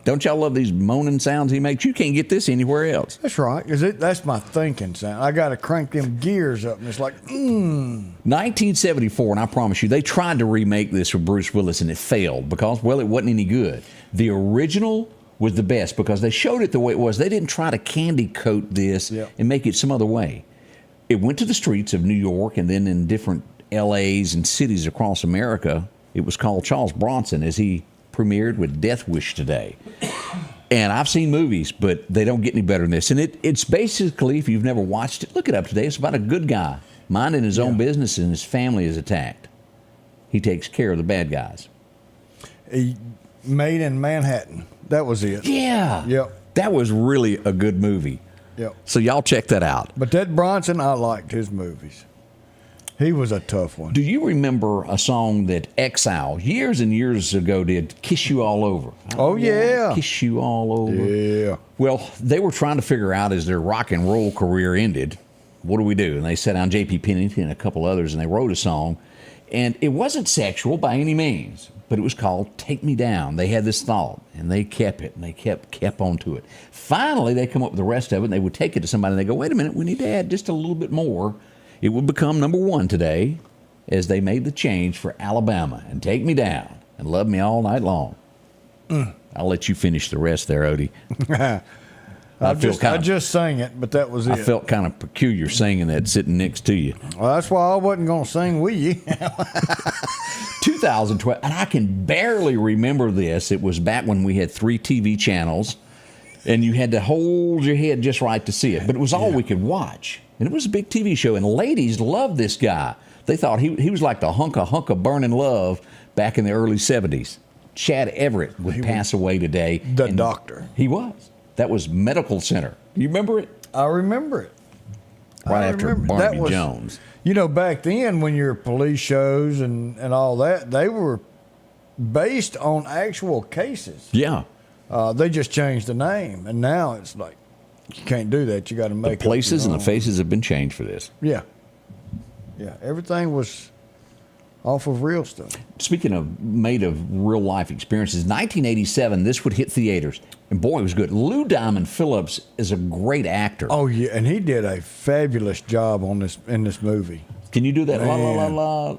Don't y'all love these moaning sounds he makes? You can't get this anywhere else. That's right. That's my thinking sound. I got to crank them gears up, and it's like, 1974, and I promise you, they tried to remake this with Bruce Willis, and it failed because, well, it wasn't any good. The original was the best because they showed it the way it was. They didn't try to candy coat this and make it some other way. It went to the streets of New York and then in different LAs and cities across America. It was called Charles Bronson as he premiered with Death Wish today. And I've seen movies, but they don't get any better than this. And it's basically, if you've never watched it, look it up today. It's about a good guy minding his own business and his family is attacked. He takes care of the bad guys. Made in Manhattan. That was it. Yeah. Yep. That was really a good movie. Yep. So y'all check that out. But that Bronson, I liked his movies. He was a tough one. Do you remember a song that Exile years and years ago did, Kiss You All Over? Oh, yeah. Kiss You All Over. Yeah. Well, they were trying to figure out as their rock and roll career ended, what do we do? And they sat down J.P. Pennington and a couple others, and they wrote a song. And it wasn't sexual by any means, but it was called Take Me Down. They had this thought, and they kept it, and they kept on to it. Finally, they come up with the rest of it, and they would take it to somebody, and they go, wait a minute, we need to add just a little bit more. It would become #1 today as they made the change for Alabama and Take Me Down and Love Me All Night Long. I'll let you finish the rest there, Odie. I just sang it, but that was it. I felt kind of peculiar singing that sitting next to you. Well, that's why I wasn't going to sing with you. 2012, and I can barely remember this. It was back when we had 3 TV channels, and you had to hold your head just right to see it. But it was all we could watch, and it was a big TV show. And ladies loved this guy. They thought he was like the hunk of burning love back in the early 70s. Chad Everett would pass away today. The doctor. He was. That was Medical Center. You remember it? I remember it. Right after Barnaby Jones. You know, back then when your police shows and all that, they were based on actual cases. Yeah. They just changed the name, and now it's like you can't do that. You got to make the places and the faces have been changed for this. Yeah. Yeah. Everything was off of real stuff. Speaking of made of real life experiences, 1987, this would hit theaters. And boy, it was good. Lou Diamond Phillips is a great actor. Oh, yeah. And he did a fabulous job in this movie. Can you do that? Man. La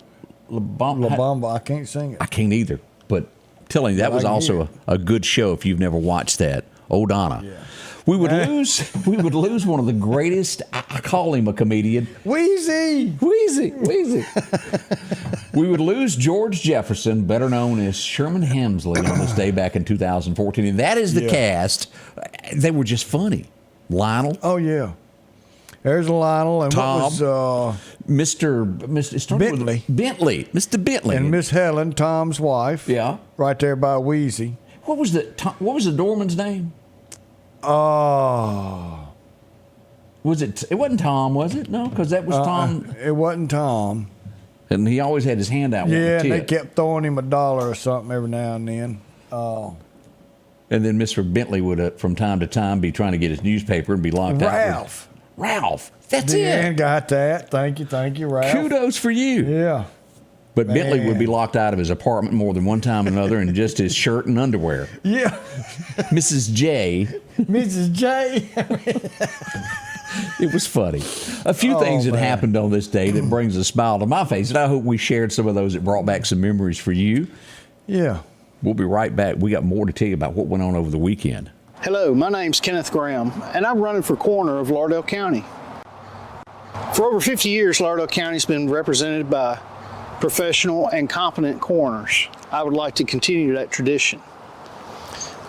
Bamba. I can't sing it. I can't either. But telling you, that was also a good show if you've never watched that. O'Donna. Yeah. We would lose one of the greatest. I call him a comedian. Wheezy. We would lose George Jefferson, better known as Sherman Hemsley, on this day back in 2014. And that is the cast. They were just funny. Lionel. Oh, yeah. There's Lionel. And Tom. What was Mr. Bentley. Mr. Bentley. And Miss Helen, Tom's wife. Yeah. Right there by Wheezy. What was the doorman's name? Was it? It wasn't Tom, was it? No, because that was Tom. It wasn't Tom. And he always had his hand out. Yeah, and they kept throwing him $1 or something every now and then. And then Mr. Bentley would, from time to time, be trying to get his newspaper and be locked out. Ralph. That's it. Got that. Thank you, Ralph. Kudos for you. Yeah. But Bentley would be locked out of his apartment more than one time or another in just his shirt and underwear. Yeah. Mrs. J. It was funny. A few things that happened on this day that brings a smile to my face, and I hope we shared some of those that brought back some memories for you. Yeah. We'll be right back. We got more to tell you about what went on over the weekend. Hello, my name's Kenneth Graham, and I'm running for coroner of Lauderdale County. For over 50 years, Lauderdale County's been represented by professional and competent coroners. I would like to continue that tradition.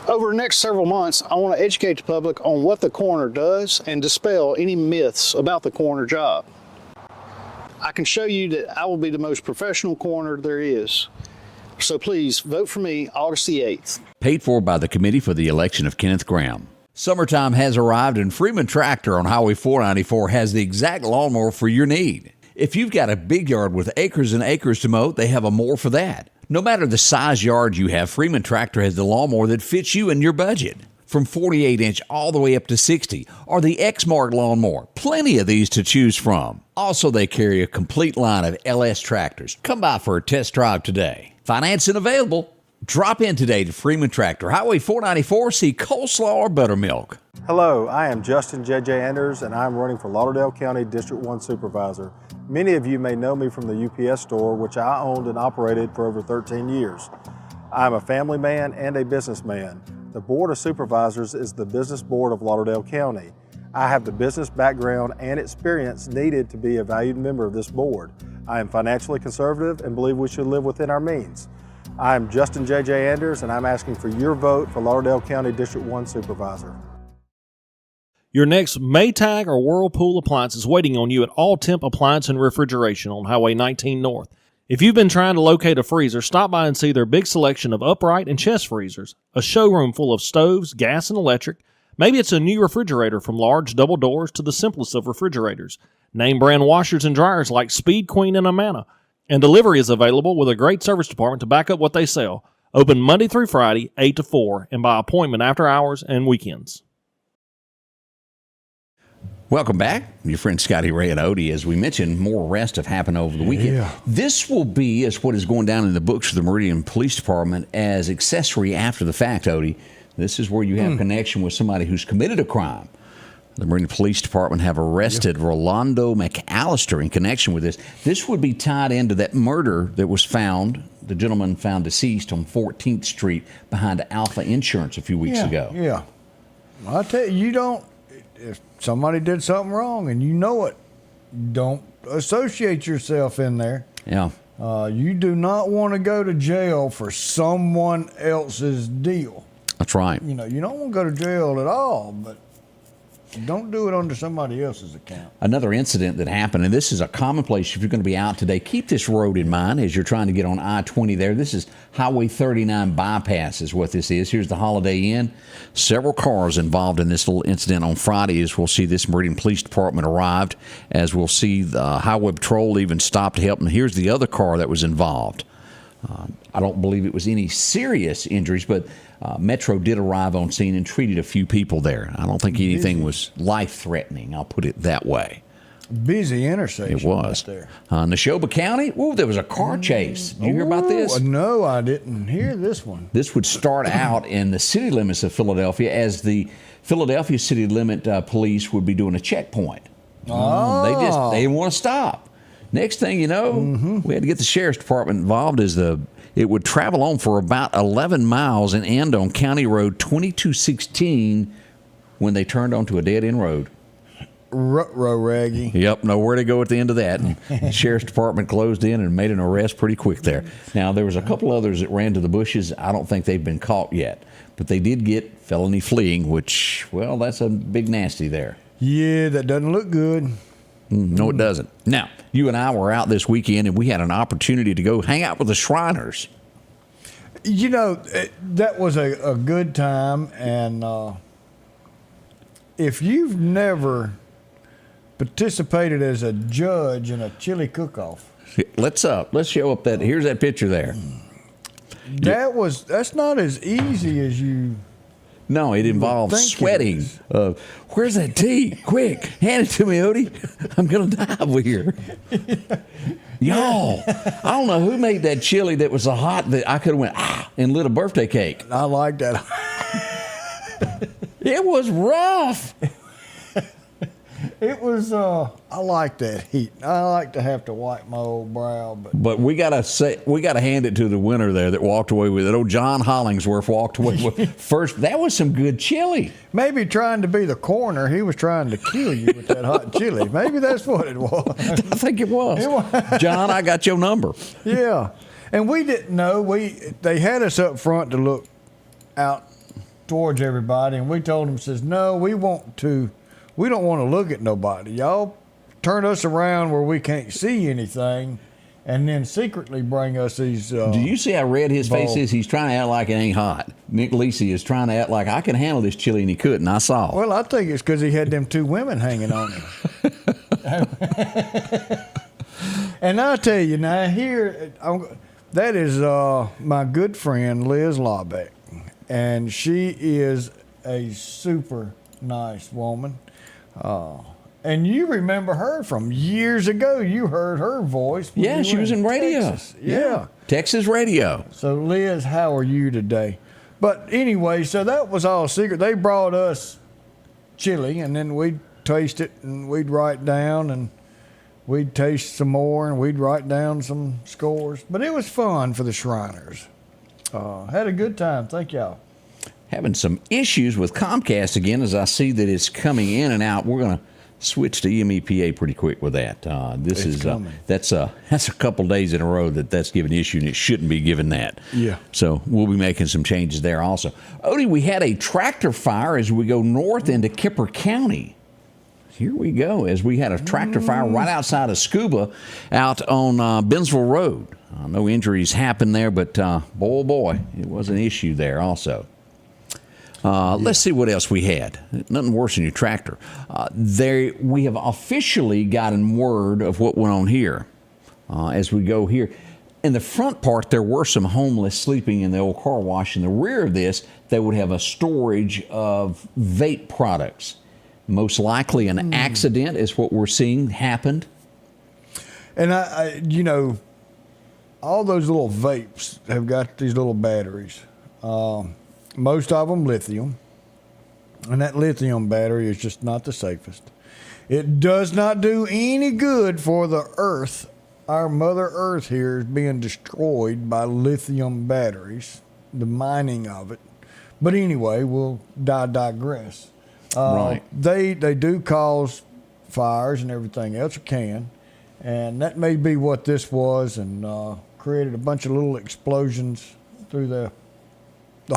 Over the next several months, I want to educate the public on what the coroner does and dispel any myths about the coroner job. I can show you that I will be the most professional coroner there is. So please vote for me August the 8th. Paid for by the Committee for the Election of Kenneth Graham. Summertime has arrived, and Freeman Tractor on Highway 494 has the exact lawnmower for your need. If you've got a big yard with acres and acres to mow, they have a mower for that. No matter the size yard you have, Freeman Tractor has the lawnmower that fits you and your budget. From 48-inch all the way up to 60, or the X-Mark lawnmower. Plenty of these to choose from. Also, they carry a complete line of LS tractors. Come by for a test drive today. Financing available. Drop in today to Freeman Tractor, Highway 494, see coleslaw or buttermilk. Hello, I am Justin J.J. Anders, and I'm running for Lauderdale County District 1 Supervisor. Many of you may know me from the UPS store, which I owned and operated for over 13 years. I'm a family man and a businessman. The Board of Supervisors is the business board of Lauderdale County. I have the business background and experience needed to be a valued member of this board. I am financially conservative and believe we should live within our means. I am Justin J.J. Anders, and I'm asking for your vote for Lauderdale County District 1 Supervisor. Your next Maytag or Whirlpool appliance is waiting on you at All Temp Appliance and Refrigeration on Highway 19 North. If you've been trying to locate a freezer, stop by and see their big selection of upright and chest freezers, a showroom full of stoves, gas and electric. Maybe it's a new refrigerator from large double doors to the simplest of refrigerators. Name brand washers and dryers like Speed Queen and Amana. And delivery is available with a great service department to back up what they sell. Open Monday through Friday, 8 to 4, and by appointment after hours and weekends. Welcome back. Your friend Scotty Ray and Odie. As we mentioned, more arrests have happened over the weekend. Yeah. This will be, as what is going down in the books for the Meridian Police Department, as accessory after the fact, Odie. This is where you have connection with somebody who's committed a crime. The Meridian Police Department have arrested Rolando McAllister in connection with this. This would be tied into that murder that was found, the gentleman found deceased on 14th Street behind Alpha Insurance a few weeks ago. Yeah. I tell you, you don't. If somebody did something wrong and you know it, don't associate yourself in there. Yeah. You do not want to go to jail for someone else's deal. That's right. You know, you don't want to go to jail at all, but don't do it under somebody else's account. Another incident that happened, and this is a commonplace if you're going to be out today. Keep this road in mind as you're trying to get on I-20 there. This is Highway 39 bypass is what this is. Here's the Holiday Inn. Several cars involved in this little incident on Friday as we'll see this Meridian Police Department arrived, as we'll see the Highway Patrol even stop to help. And here's the other car that was involved. I don't believe it was any serious injuries, but Metro did arrive on scene and treated a few people there. I don't think anything was life-threatening. I'll put it that way. Busy intersection. It was. There. Neshoba County, there was a car chase. Did you hear about this? No, I didn't hear this one. This would start out in the city limits of Philadelphia as the Philadelphia city limit police would be doing a checkpoint. They didn't want to stop. Next thing you know, we had to get the sheriff's department involved as it would travel on for about 11 miles and end on County Road 2216 when they turned onto a dead-end road. Raggy. Yep, nowhere to go at the end of that. And the sheriff's department closed in and made an arrest pretty quick there. Now, there was a couple others that ran to the bushes. I don't think they've been caught yet. But they did get felony fleeing, which, well, that's a big nasty there. Yeah, that doesn't look good. No, it doesn't. Now, you and I were out this weekend, and we had an opportunity to go hang out with the Shriners. You know, that was a good time, and if you've never participated as a judge in a chili cook-off. Let's show up that. Here's that picture there. That's not as easy as you. No, it involves sweating. Where's that tea? Quick, hand it to me, Odie. I'm gonna die over here. Y'all, I don't know who made that chili that was so hot that I could have went and lit a birthday cake. I like that. It was rough. It was. I like that heat. I like to have to wipe my old brow, but we gotta hand it to the winner there that walked away with it. Old John Hollingsworth walked away with first. That was some good chili. Maybe trying to be the coroner, he was trying to kill you with that hot chili. Maybe that's what it was. I think it was. John, I got your number. Yeah, and we didn't know. They had us up front to look out towards everybody, and we told them, says, no, we don't want to look at nobody. Y'all turn us around where we can't see anything and then secretly bring us these. Do you see how red his face is? He's trying to act like it ain't hot. Nick Lisi is trying to act like I can handle this chili, and he couldn't. I saw. Well, I think it's because he had them two women hanging on him. And I tell you now, that is my good friend Liz Laubeck, and she is a super nice woman. And you remember her from years ago. You heard her voice. Yeah, she was in radio. Texas. Yeah. Texas radio. So, Liz, how are you today? But anyway, so that was all secret. They brought us chili, and then we'd taste it, and we'd write down, and we'd taste some more, and we'd write down some scores. But it was fun for the Shriners. Had a good time. Thank y'all. Having some issues with Comcast again as I see that it's coming in and out. We're going to switch to EMEPA pretty quick with that. That's a couple days in a row that's given issue, and it shouldn't be given that. Yeah. So we'll be making some changes there also. Odie, we had a tractor fire as we go north into Kipper County. Here we go, as we had a tractor fire right outside of Scuba out on Bensville Road. No injuries happened there, but boy, it was an issue there also. Let's see what else we had. Nothing worse than your tractor. We have officially gotten word of what went on here as we go here. In the front part, there were some homeless sleeping in the old car wash. In the rear of this, they would have a storage of vape products. Most likely an accident is what we're seeing happened. And I all those little vapes have got these little batteries. Most of them lithium, and that lithium battery is just not the safest. It does not do any good for the earth. Our Mother Earth here is being destroyed by lithium batteries, the mining of it. But anyway, we'll digress. Right. They do cause fires and everything else, or can, and that may be what this was, and created a bunch of little explosions through the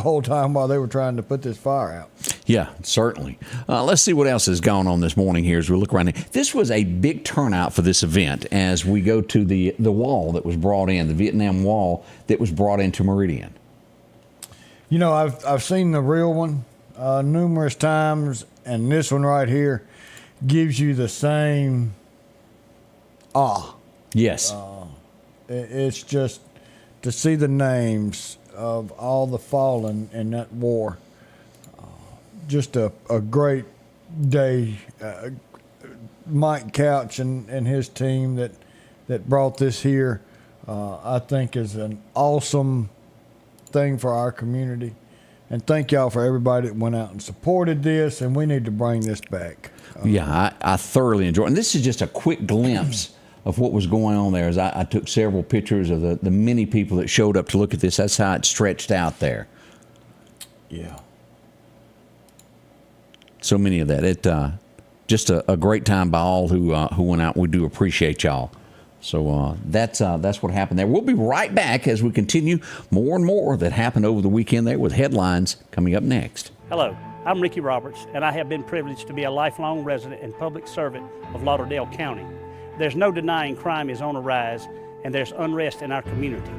whole time while they were trying to put this fire out. Yeah, certainly. Let's see what else has gone on this morning here as we look around. This was a big turnout for this event as we go to the wall that was brought in, the Vietnam Wall that was brought into Meridian. You know, I've seen the real one numerous times, and this one right here gives you the same awe. Yes. It's just to see the names of all the fallen in that war. Just a great day. Mike Couch and his team that brought this here, I think is an awesome thing for our community. And thank y'all for everybody that went out and supported this, and we need to bring this back. Yeah, I thoroughly enjoyed it. And this is just a quick glimpse of what was going on there as I took several pictures of the many people that showed up to look at this. That's how it stretched out there. Yeah. So many of that. It just a great time by all who went out. We do appreciate y'all. So that's what happened there. We'll be right back as we continue more and more that happened over the weekend there with headlines coming up next. Hello, I'm Ricky Roberts, and I have been privileged to be a lifelong resident and public servant of Lauderdale County. There's no denying crime is on the rise, and there's unrest in our community.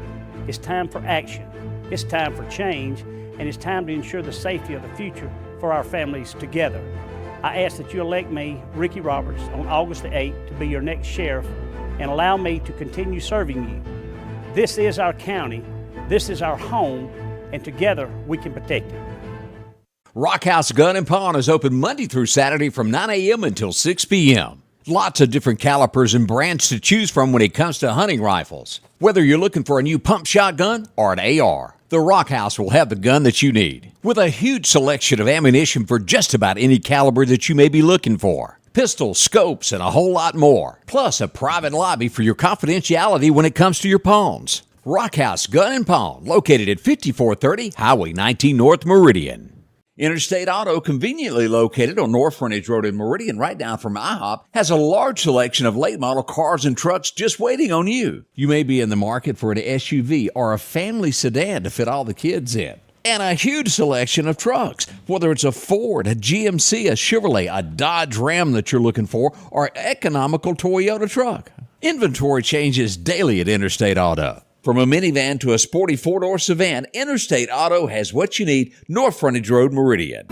It's time for action. It's time for change, and it's time to ensure the safety of the future for our families together. I ask that you elect me, Ricky Roberts, on August the 8th to be your next sheriff and allow me to continue serving you. This is our county, this is our home, and together we can protect it. Rock House Gun and Pawn is open Monday through Saturday from 9 a.m. until 6 p.m. Lots of different calibers and brands to choose from when it comes to hunting rifles. Whether you're looking for a new pump shotgun or an AR, the Rock House will have the gun that you need. With a huge selection of ammunition for just about any caliber that you may be looking for. Pistols, scopes, and a whole lot more. Plus a private lobby for your confidentiality when it comes to your pawns. Rock House Gun and Pawn, located at 5430 Highway 19 North Meridian. Interstate Auto, conveniently located on North Frontage Road in Meridian, right down from IHOP, has a large selection of late model cars and trucks just waiting on you. You may be in the market for an SUV or a family sedan to fit all the kids in. And a huge selection of trucks, whether it's a Ford, a GMC, a Chevrolet, a Dodge Ram that you're looking for, or an economical Toyota truck. Inventory changes daily at Interstate Auto. From a minivan to a sporty four-door sedan, Interstate Auto has what you need, North Frontage Road, Meridian.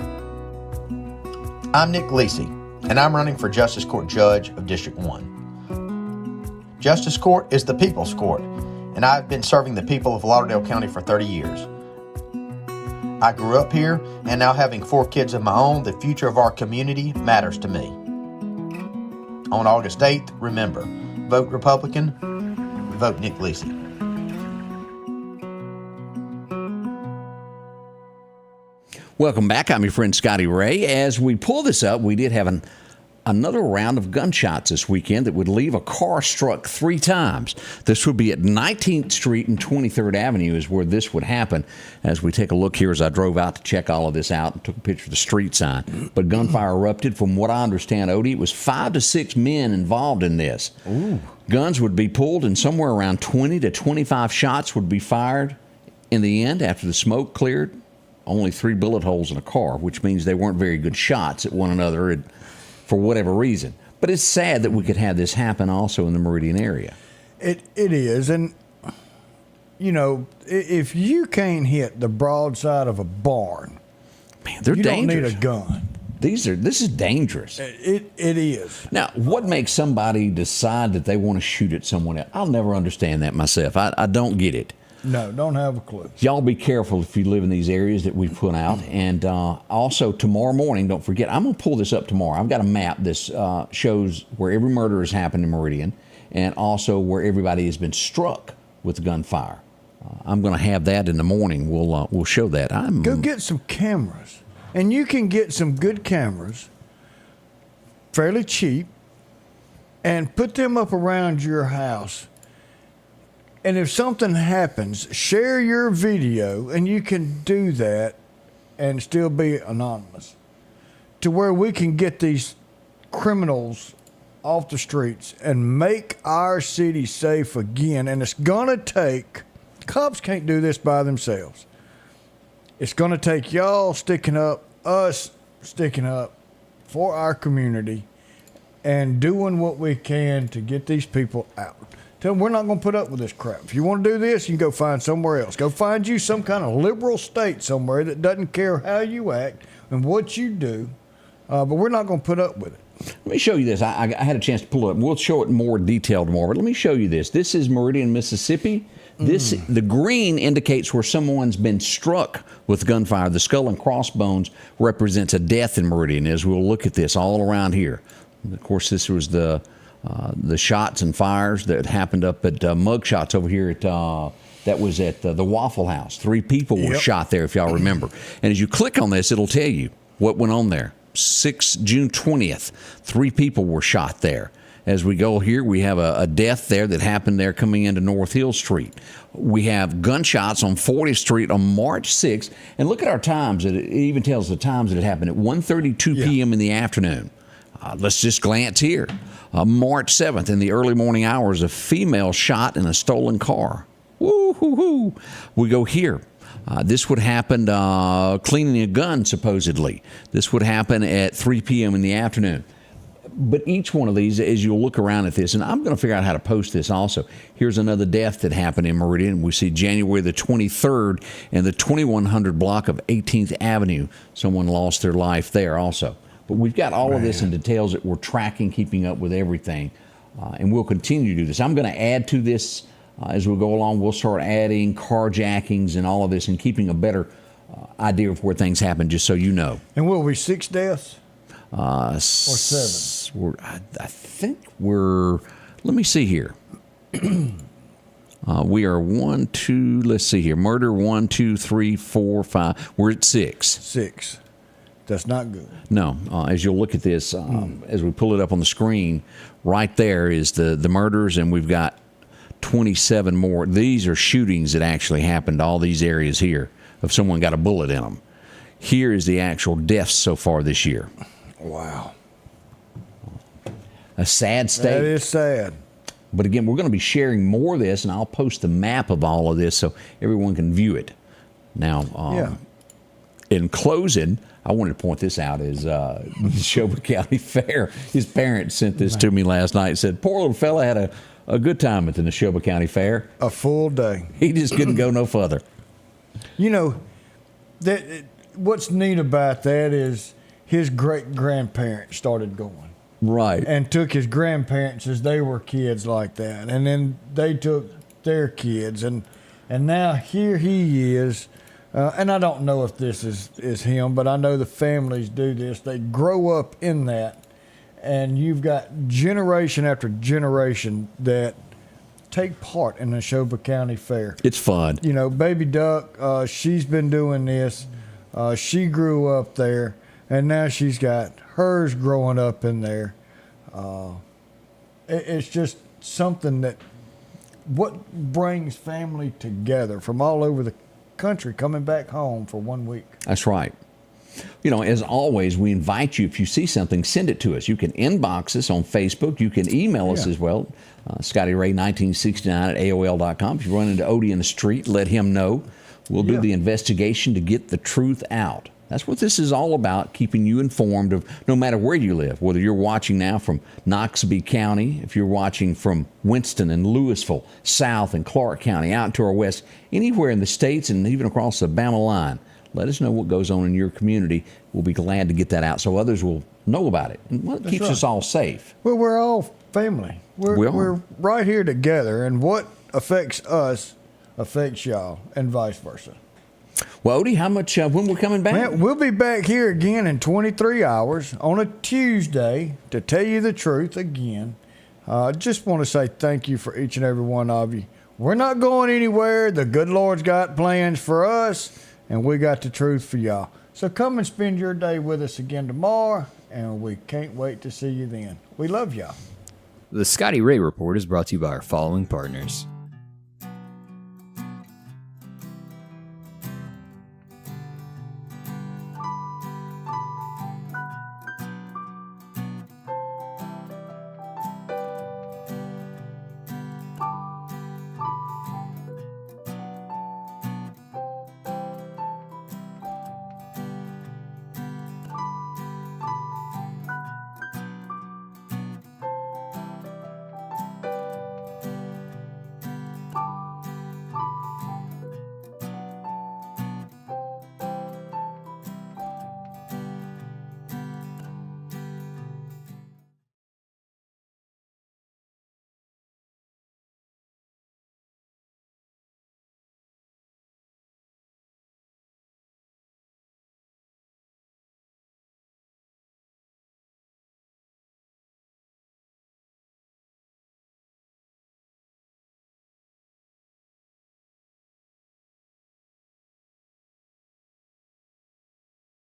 I'm Nick Lisi, and I'm running for Justice Court Judge of District 1. Justice Court is the people's court, and I've been serving the people of Lauderdale County for 30 years. I grew up here, and now having 4 kids of my own, the future of our community matters to me. On August 8th, remember, vote Republican, vote Nick Lisi. Welcome back. I'm your friend Scotty Ray. As we pull this up, we did have another round of gunshots this weekend that would leave a car struck 3 times. This would be at 19th Street and 23rd Avenue is where this would happen. As we take a look here as I drove out to check all of this out and took a picture of the street sign. But gunfire erupted. From what I understand, Odie, it was 5 to 6 men involved in this. Ooh. Guns would be pulled and somewhere around 20 to 25 shots would be fired. In the end, after the smoke cleared, only 3 bullet holes in a car, which means they weren't very good shots at one another for whatever reason. But it's sad that we could have this happen also in the Meridian area. It is, and you know, if you can't hit the broadside of a barn, man, they're you dangerous. Don't need a gun. This is dangerous. It is. Now, what makes somebody decide that they want to shoot at someone else? I'll never understand that myself. I don't get it. No, don't have a clue. Y'all be careful if you live in these areas that we put out. And also tomorrow morning, don't forget, I'm going to pull this up tomorrow. I've got a map that shows where every murder has happened in Meridian and also where everybody has been struck with gunfire. I'm going to have that in the morning. We'll show that. Go get some cameras. And you can get some good cameras fairly cheap and put them up around your house. And if something happens, share your video, and you can do that and still be anonymous. to where we can get these criminals off the streets and make our city safe again. And it's going to take, cops can't do this by themselves. It's going to take y'all sticking up, us sticking up for our community and doing what we can to get these people out. Tell them we're not going to put up with this crap. If you want to do this, you can go find somewhere else. Go find you some kind of liberal state somewhere that doesn't care how you act and what you do, but we're not going to put up with it. Let me show you this. I had a chance to pull it up. We'll show it in more detail tomorrow, but let me show you this. This is Meridian, Mississippi. The green indicates where someone's been struck with gunfire. The skull and crossbones represents a death in Meridian, as we'll look at this all around here. And of course, this was the shots and fires that happened up at Mugshots over here at that was at the Waffle House. 3 people were shot there, if y'all remember. And as you click on this, it'll tell you what went on there. June 20th, 3 people were shot there. As we go here, we have a death there that happened there coming into North Hill Street. We have gunshots on 40th Street on March 6th. And look at our times. It even tells the times that it happened at 1:32 p.m. in the afternoon. Let's just glance here. March 7th, in the early morning hours, a female shot in a stolen car. Woo-hoo-hoo. We go here. This would happen cleaning a gun, supposedly. This would happen at 3 p.m. in the afternoon. But each one of these, as you'll look around at this, and I'm going to figure out how to post this also. Here's another death that happened in Meridian. We see January the 23rd in the 2100 block of 18th Avenue. Someone lost their life there also. But we've got all of this in details that we're tracking, keeping up with everything. And we'll continue to do this. I'm going to add to this as we go along. We'll start adding carjackings and all of this and keeping a better idea of where things happen, just so you know. And will we 6 deaths? Or 7? I think we're, let me see here. We are 1, 2, let's see here. Murder, 1, 2, 3, 4, 5. We're at 6. 6. That's not good. No. As you'll look at this, as we pull it up on the screen, right there is the murders, and we've got 27 more. These are shootings that actually happened, all these areas here, of someone got a bullet in them. Here is the actual deaths so far this year. Wow. A sad state. That is sad. But again, we're going to be sharing more of this, and I'll post the map of all of this so everyone can view it. Now, in closing, I wanted to point this out is the Neshoba County Fair. His parents sent this to me last night and said, poor little fella had a good time at the Neshoba County Fair. A full day. He just couldn't go no further. You know, what's neat about that is his great-grandparents started going. Right. And took his grandparents as they were kids like that. And then they took their kids. And now here he is. And I don't know if this is him, but I know the families do this. They grow up in that. And you've got generation after generation that take part in the Neshoba County Fair. It's fun. You know, Baby Duck, she's been doing this. She grew up there. And now she's got hers growing up in there. It's just something that what brings family together from all over the country coming back home for 1 week. That's right. You know, as always, we invite you, if you see something, send it to us. You can inbox us on Facebook. You can email us as well, ScottyRay1969@AOL.com. If you run into Odie in the street, let him know. We'll do the investigation to get the truth out. That's what this is all about, keeping you informed of no matter where you live, whether you're watching now from Noxubee County, if you're watching from Winston and Louisville, South and Clark County, out to our west, anywhere in the states and even across the Bama line. Let us know what goes on in your community. We'll be glad to get that out so others will know about it. And it keeps us all safe. Well, we're all family. We're right here together, and what affects us affects y'all, and vice versa. Well, Odie, how much, when we're coming back? Man, we'll be back here again in 23 hours on a Tuesday to tell you the truth again. Just want to say thank you for each and every one of you. We're not going anywhere. The good Lord's got plans for us, and we got the truth for y'all. So come and spend your day with us again tomorrow, and we can't wait to see you then. We love y'all. The Scotty Ray Report is brought to you by our following partners: